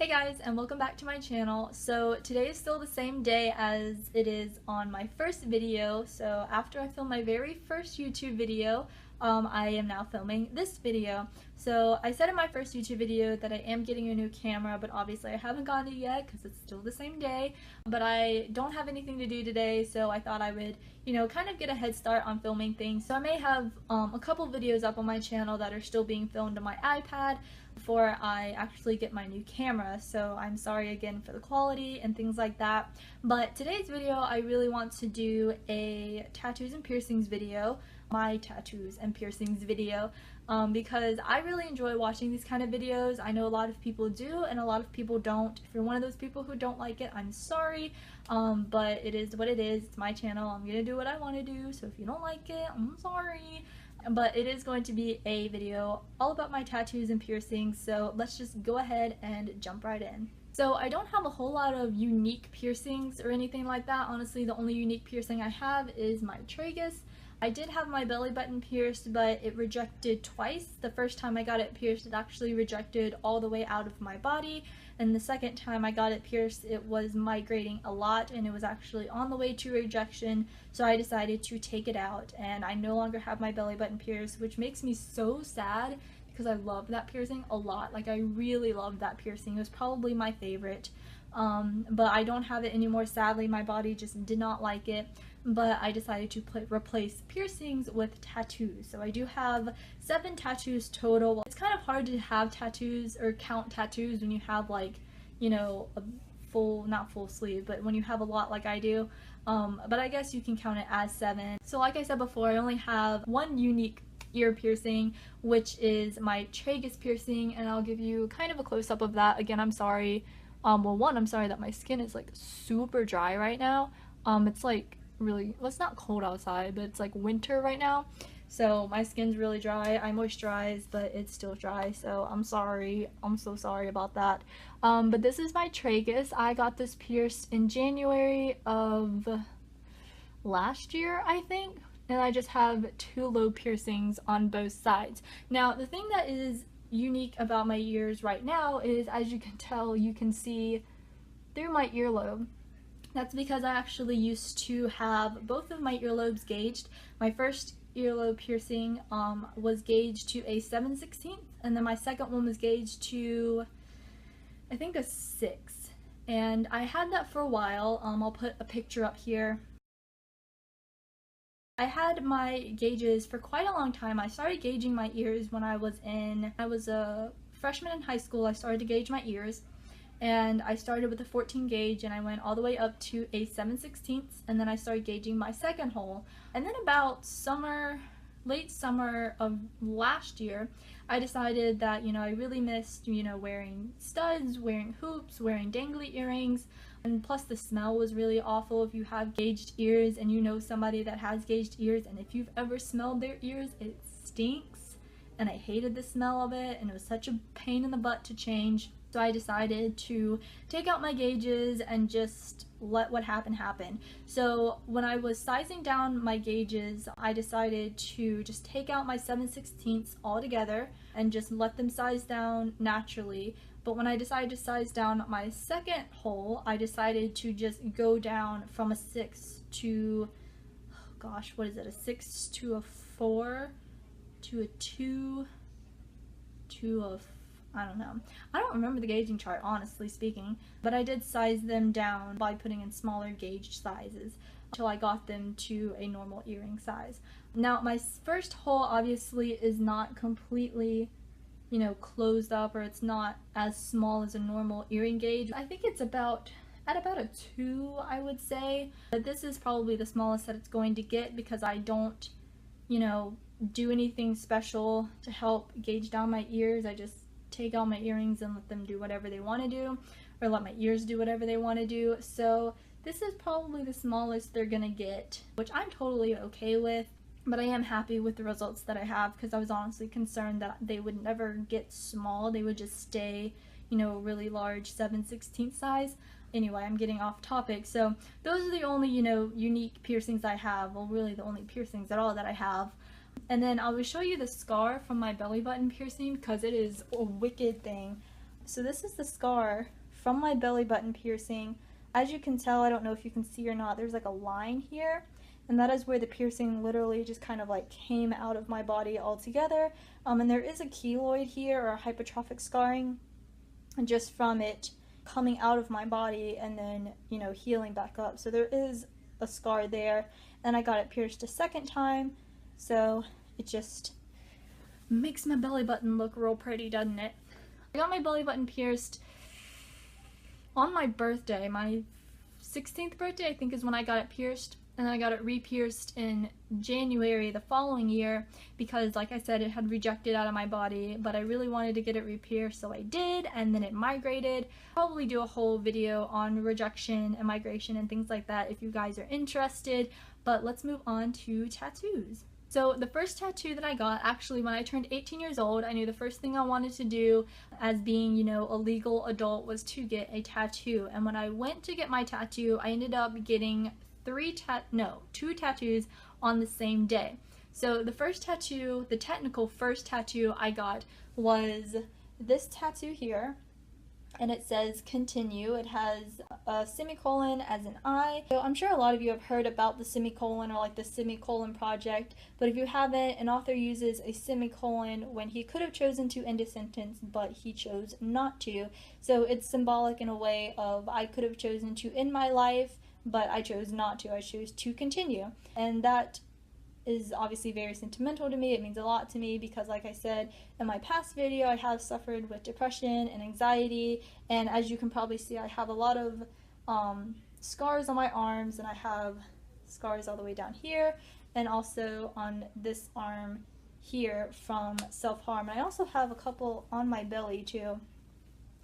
Hey guys, and welcome back to my channel. So today is still the same day as it is on my first video. So after I filmed my very first YouTube video, I am now filming this video. So I said in my first YouTube video that I am getting a new camera, but obviously I haven't gotten it yet because it's still the same day. But I don't have anything to do today, so I thought I would, kind of get a head start on filming things. So I may have a couple videos up on my channel that are still being filmed on my iPad before I actually get my new camera, so I'm sorry again for the quality and things like that. But today's video, I really want to do a tattoos and piercings video, my tattoos and piercings video, because I really enjoy watching these kind of videos. I know a lot of people do and a lot of people don't. If you're one of those people who don't like it, I'm sorry, but it is what it is. It's my channel. I'm gonna do what I want to do, so if you don't like it, I'm sorry. But it is going to be a video all about my tattoos and piercings, so let's just go ahead and jump right in. So I don't have a whole lot of unique piercings or anything like that. Honestly, the only unique piercing I have is my tragus. I did have my belly button pierced, but it rejected twice. The first time I got it pierced, it actually rejected all the way out of my body, and the second time I got it pierced, it was migrating a lot and it was actually on the way to rejection, so I decided to take it out, and I no longer have my belly button pierced, which makes me so sad because I love that piercing a lot. Like, I really loved that piercing. It was probably my favorite. But I don't have it anymore, sadly. My body just did not like it, but I decided to replace piercings with tattoos. So I do have 7 tattoos total. It's kind of hard to have tattoos or count tattoos when you have, like, a full, not full sleeve, but when you have a lot like I do. But I guess you can count it as 7. So like I said before, I only have one unique ear piercing, which is my tragus piercing, and I'll give you kind of a close-up of that. Again, I'm sorry. Well, one, I'm sorry that my skin is like super dry right now. It's like really, well, it's not cold outside, but it's like winter right now, so my skin's really dry. I moisturize, but it's still dry, so I'm sorry. I'm so sorry about that. But this is my tragus. I got this pierced in January of last year, I think, and I just have 2 lobe piercings on both sides. Now, the thing that is unique about my ears right now is, as you can tell, you can see through my earlobe. That's because I actually used to have both of my earlobes gauged. My first earlobe piercing was gauged to a 7/16, and then my second one was gauged to, I think, a 6. And I had that for a while. I'll put a picture up here. I had my gauges for quite a long time. I started gauging my ears when I was a freshman in high school. I started to gauge my ears, and I started with a 14 gauge and I went all the way up to a 7/16, and then I started gauging my second hole. And then about late summer of last year, I decided that, I really missed, wearing studs, wearing hoops, wearing dangly earrings, and plus the smell was really awful if you have gauged ears and you know somebody that has gauged ears, and if you've ever smelled their ears, it stinks, and I hated the smell of it, and it was such a pain in the butt to change. So I decided to take out my gauges and just let what happened happen. So when I was sizing down my gauges, I decided to just take out my 7/16 altogether and just let them size down naturally. But when I decided to size down my second hole, I decided to just go down from a 6 to, oh gosh, what is it, a 6 to a 4 to a 2 to a, I don't know. I don't remember the gauging chart, honestly speaking, but I did size them down by putting in smaller gauge sizes until I got them to a normal earring size. Now, my first hole obviously is not completely, closed up, or it's not as small as a normal earring gauge. I think it's at about a 2, I would say. But this is probably the smallest that it's going to get because I don't, do anything special to help gauge down my ears. I just take out my earrings and let them do whatever they want to do, or let my ears do whatever they want to do. So this is probably the smallest they're gonna get, which I'm totally okay with. But I am happy with the results that I have, because I was honestly concerned that they would never get small. They would just stay, really large 7/16 size. Anyway, I'm getting off topic. So those are the only, unique piercings I have. Well, really the only piercings at all that I have. And then I will show you the scar from my belly button piercing, because it is a wicked thing. So this is the scar from my belly button piercing. As you can tell, I don't know if you can see or not, there's like a line here, and that is where the piercing literally just kind of like came out of my body altogether. And there is a keloid here, or a hypertrophic scarring, just from it coming out of my body and then, you know, healing back up. So there is a scar there. And I got it pierced a second time, so it just makes my belly button look real pretty, doesn't it? I got my belly button pierced on my birthday. My 16th birthday, I think, is when I got it pierced. And then I got it re-pierced in January the following year because, like I said, it had rejected out of my body, but I really wanted to get it re-pierced, so I did, and then it migrated. I'll probably do a whole video on rejection and migration and things like that if you guys are interested, but let's move on to tattoos. So the first tattoo that I got, actually when I turned 18 years old, I knew the first thing I wanted to do as being, you know, a legal adult was to get a tattoo. And when I went to get my tattoo, I ended up getting two tattoos on the same day. So the first tattoo, the technical first tattoo I got was this tattoo here, and it says continue. It has a semicolon as an I. So I'm sure a lot of you have heard about the semicolon, or like the semicolon project, but if you haven't, an author uses a semicolon when he could have chosen to end a sentence, but he chose not to. So it's symbolic in a way of I could have chosen to end my life, but I chose not to. I chose to continue. And that is obviously very sentimental to me. It means a lot to me because, like I said in my past video, I have suffered with depression and anxiety, and as you can probably see, I have a lot of scars on my arms, and I have scars all the way down here and also on this arm here from self-harm. I also have a couple on my belly too.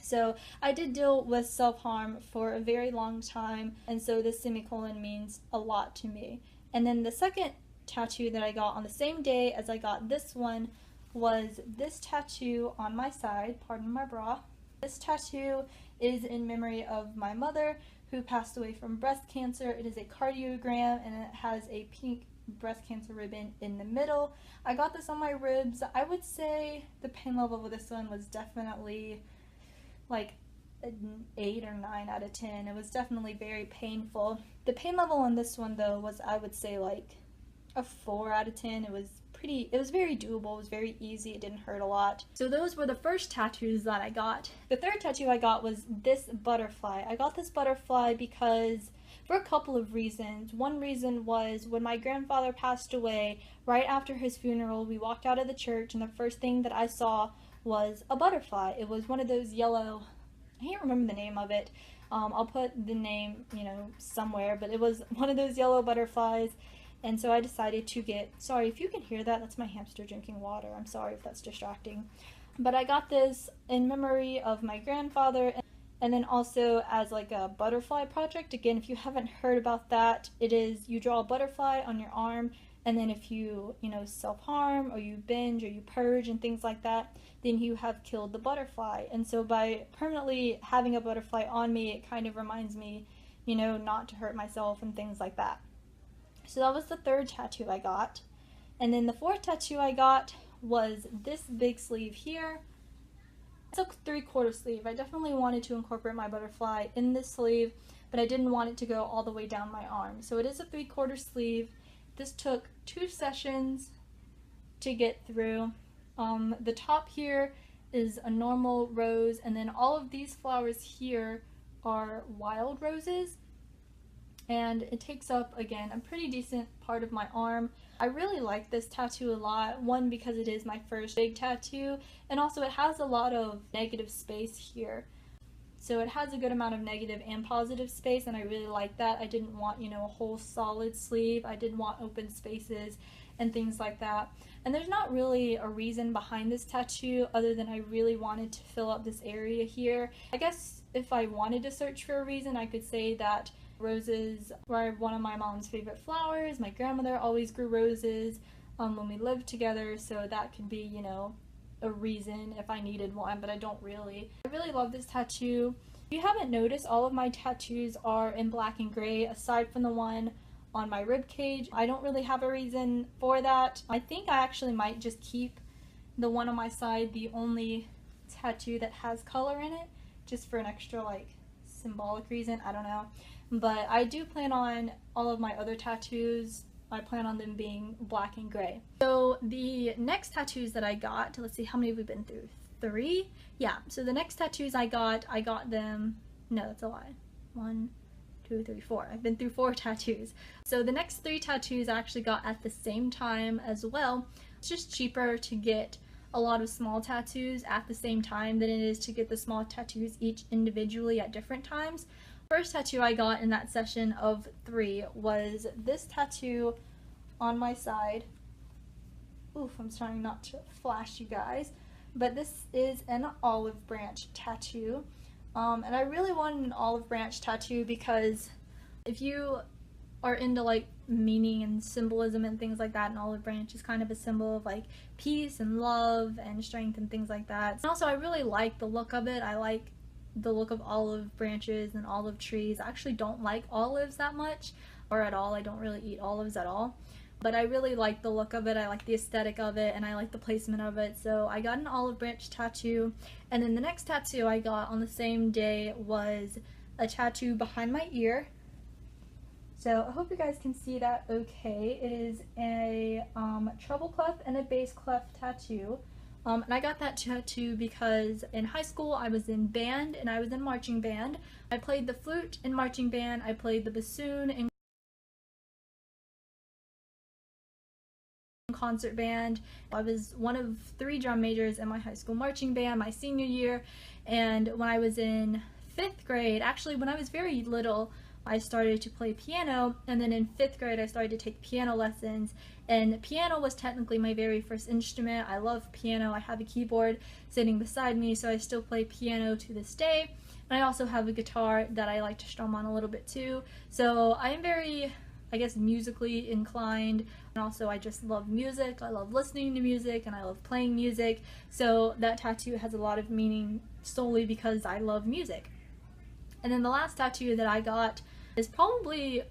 So I did deal with self-harm for a very long time, and so this semicolon means a lot to me. And then the second tattoo that I got on the same day as I got this one was this tattoo on my side, pardon my bra. This tattoo is in memory of my mother who passed away from breast cancer. It is a cardiogram, and it has a pink breast cancer ribbon in the middle. I got this on my ribs. I would say the pain level with this one was definitely like an 8 or 9 out of 10. It was definitely very painful. The pain level on this one though was, I would say, like a 4 out of 10. It was very doable. It was very easy. It didn't hurt a lot. So those were the first tattoos that I got. The third tattoo I got was this butterfly. I got this butterfly because for a couple of reasons. One reason was when my grandfather passed away, right after his funeral, we walked out of the church, and the first thing that I saw was a butterfly. It was one of those yellow, I can't remember the name of it. I'll put the name, you know, somewhere, but it was one of those yellow butterflies. And so I decided to get, sorry if you can hear that, that's my hamster drinking water. I'm sorry if that's distracting. But I got this in memory of my grandfather, and then also as like a butterfly project. Again, if you haven't heard about that, it is you draw a butterfly on your arm, and then if you know, self-harm or you binge or you purge and things like that, then you have killed the butterfly. And so by permanently having a butterfly on me, it kind of reminds me, you know, not to hurt myself and things like that. So that was the third tattoo I got. And then the fourth tattoo I got was this big sleeve here. It's a 3/4 sleeve. I definitely wanted to incorporate my butterfly in this sleeve, but I didn't want it to go all the way down my arm. So it is a 3/4 sleeve. This took 2 sessions to get through. The top here is a normal rose, and then all of these flowers here are wild roses. And it takes up, again, a pretty decent part of my arm. I really like this tattoo a lot. One, because it is my first big tattoo, and also it has a lot of negative space here. So it has a good amount of negative and positive space, and I really like that. I didn't want, you know, a whole solid sleeve. I didn't want open spaces and things like that. And there's not really a reason behind this tattoo other than I really wanted to fill up this area here. I guess if I wanted to search for a reason, I could say that roses were one of my mom's favorite flowers. My grandmother always grew roses when we lived together, so that could be, you know, a reason if I needed one, but I don't really. I really love this tattoo. If you haven't noticed, all of my tattoos are in black and gray aside from the one on my rib cage. I don't really have a reason for that. I think I actually might just keep the one on my side the only tattoo that has color in it, just for an extra like symbolic reason, I don't know. But I do plan on all of my other tattoos, I plan on them being black and gray. So the next tattoos that I got, let's see, how many have we been through? 3? Yeah, so the next tattoos I got them, no, that's a lie. 1, 2, 3, 4. I've been through 4 tattoos. So the next 3 tattoos I actually got at the same time as well. It's just cheaper to get a lot of small tattoos at the same time than it is to get the small tattoos each individually at different times. First tattoo I got in that session of 3 was this tattoo on my side. Oof, I'm trying not to flash you guys. But this is an olive branch tattoo. And I really wanted an olive branch tattoo because if you are into like meaning and symbolism and things like that, an olive branch is kind of a symbol of like peace and love and strength and things like that. And also I really like the look of it. I like the look of olive branches and olive trees. I actually don't like olives that much, or at all. I don't really eat olives at all. But I really like the look of it, I like the aesthetic of it, and I like the placement of it. So I got an olive branch tattoo, and then the next tattoo I got on the same day was a tattoo behind my ear. So I hope you guys can see that okay. It is a treble clef and a bass clef tattoo. And I got that tattoo because in high school I was in band and I was in marching band. I played the flute in marching band, I played the bassoon in concert band. I was one of 3 drum majors in my high school marching band my senior year, and when I was in 5th grade, actually when I was very little, I started to play piano, and then in 5th grade I started to take piano lessons, and piano was technically my very first instrument. I love piano. I have a keyboard sitting beside me, so I still play piano to this day, and I also have a guitar that I like to strum on a little bit too. So I am very, I guess, musically inclined, and also I just love music. I love listening to music and I love playing music, so that tattoo has a lot of meaning solely because I love music. And then the last tattoo that I got is probably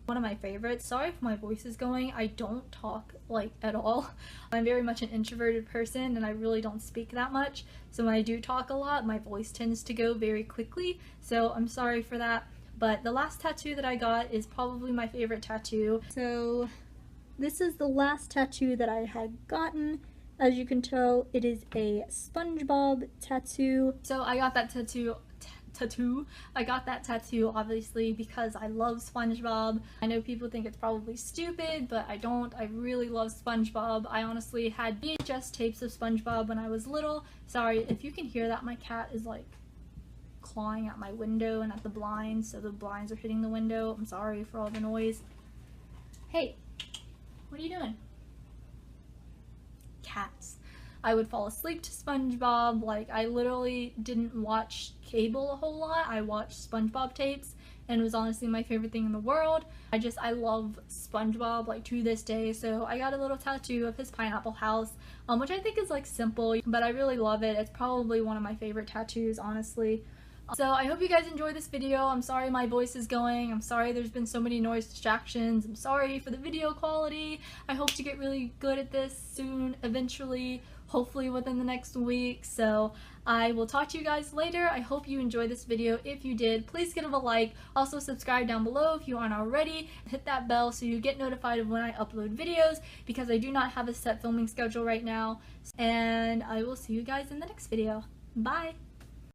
one of my favorites. Sorry if my voice is going. I don't talk like at all. I'm very much an introverted person and I really don't speak that much, so when I do talk a lot my voice tends to go very quickly, so I'm sorry for that. But the last tattoo that I got is probably my favorite tattoo. So this is the last tattoo that I had gotten. As you can tell, it is a Spongebob tattoo. So I got that tattoo. I got that tattoo obviously because I love SpongeBob. I know people think it's probably stupid, but I don't. I really love SpongeBob. I honestly had VHS tapes of SpongeBob when I was little. Sorry if you can hear that, my cat is like clawing at my window and at the blinds, so the blinds are hitting the window. I'm sorry for all the noise. Hey, what are you doing? Cats. I would fall asleep to SpongeBob. Like, I literally didn't watch cable a whole lot. I watched SpongeBob tapes, and it was honestly my favorite thing in the world. I love SpongeBob, like, to this day. So I got a little tattoo of his pineapple house, which I think is like simple, but I really love it. It's probably one of my favorite tattoos, honestly. So I hope you guys enjoyed this video. I'm sorry my voice is going. I'm sorry there's been so many noise distractions. I'm sorry for the video quality. I hope to get really good at this soon, eventually, hopefully within the next week. So I will talk to you guys later. I hope you enjoyed this video. If you did, please give it a like. Also subscribe down below if you aren't already. Hit that bell so you get notified of when I upload videos, because I do not have a set filming schedule right now. And I will see you guys in the next video. Bye!